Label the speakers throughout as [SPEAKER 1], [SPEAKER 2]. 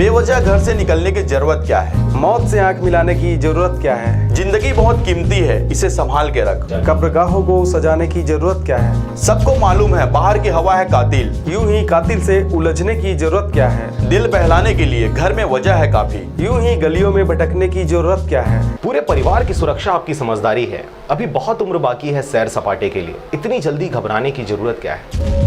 [SPEAKER 1] बेवजह घर से निकलने की जरूरत क्या है?
[SPEAKER 2] मौत से आंख मिलाने की जरूरत क्या है?
[SPEAKER 1] जिंदगी बहुत कीमती है, इसे संभाल के रख।
[SPEAKER 2] कब्रगाहों को सजाने की जरूरत क्या है?
[SPEAKER 1] सबको मालूम है बाहर की हवा है कातिल।
[SPEAKER 2] यूं ही कातिल से उलझने की जरूरत क्या है?
[SPEAKER 1] दिल बहलाने के लिए घर में वजह है काफी।
[SPEAKER 2] यूं ही गलियों में भटकने की जरूरत क्या है?
[SPEAKER 3] पूरे परिवार की सुरक्षा आपकी समझदारी है। अभी बहुत उम्र बाकी है सैर सपाटे के लिए, इतनी जल्दी घबराने की जरूरत क्या है?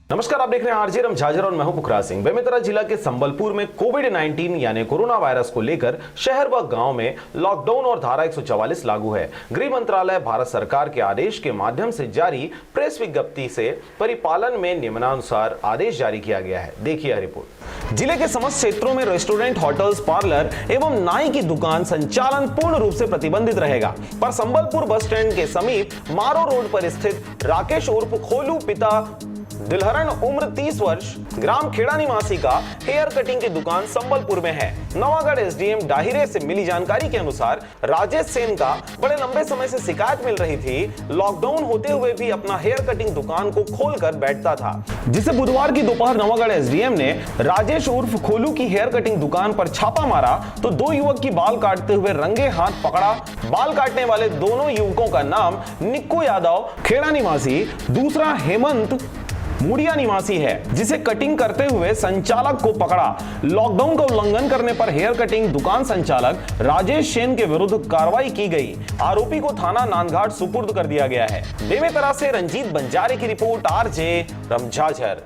[SPEAKER 3] नमस्कार, आप देख रहे हैं आरजे रमझाझर और मैं हूं पुखराज सिंह। बेमेतरा जिला के संबलपुर में कोविड-19 यानी कोरोना वायरस को लेकर शहर व गांव में लॉकडाउन और धारा 144 लागू है। गृह मंत्रालय भारत सरकार के आदेश के माध्यम से जारी प्रेस विज्ञप्ति से परिपालन में निम्नानुसार आदेश जारी किया गया है। देखिए रिपोर्ट। जिले के समस्त क्षेत्रों में रेस्टोरेंट, होटल्स, पार्लर एवं नाई की दुकान संचालन पूर्ण रूप से प्रतिबंधित रहेगा। पर संबलपुर बस स्टैंड के समीप मारो रोड पर स्थित राकेश उर्फ खोलू पिता दिलहरण उम्र 30 वर्ष ग्राम खेड़ा निवासी का हेयर कटिंग की दुकान संबलपुर में है। नवागढ़ एसडीएम डाहिरे से मिली जानकारी के अनुसार राजेश सेन का बड़े लंबे समय से शिकायत मिल रही थी। लॉकडाउन होते हुए भी अपना हेयर कटिंग दुकान को खोलकर बैठता था, जिसे बुधवार की दोपहर नवागढ़ एसडीएम ने राजेश उर्फ खोलू की हेयर कटिंग दुकान पर छापा मारा तो दो युवक की बाल काटते हुए रंगे हाथ पकड़ा। बाल काटने वाले दोनों युवकों का नाम निक्कू यादव खेड़ा निवासी, दूसरा हेमंत मुड़िया निवासी है, जिसे कटिंग करते हुए संचालक को पकड़ा। लॉकडाउन का उल्लंघन करने पर हेयर कटिंग दुकान संचालक राजेश सेन के विरुद्ध कार्रवाई की गई। आरोपी को थाना नांदघाट सुपुर्द कर दिया गया है। बेमेतरा से रंजीत बंजारे की रिपोर्ट, आरजे रमझाझर।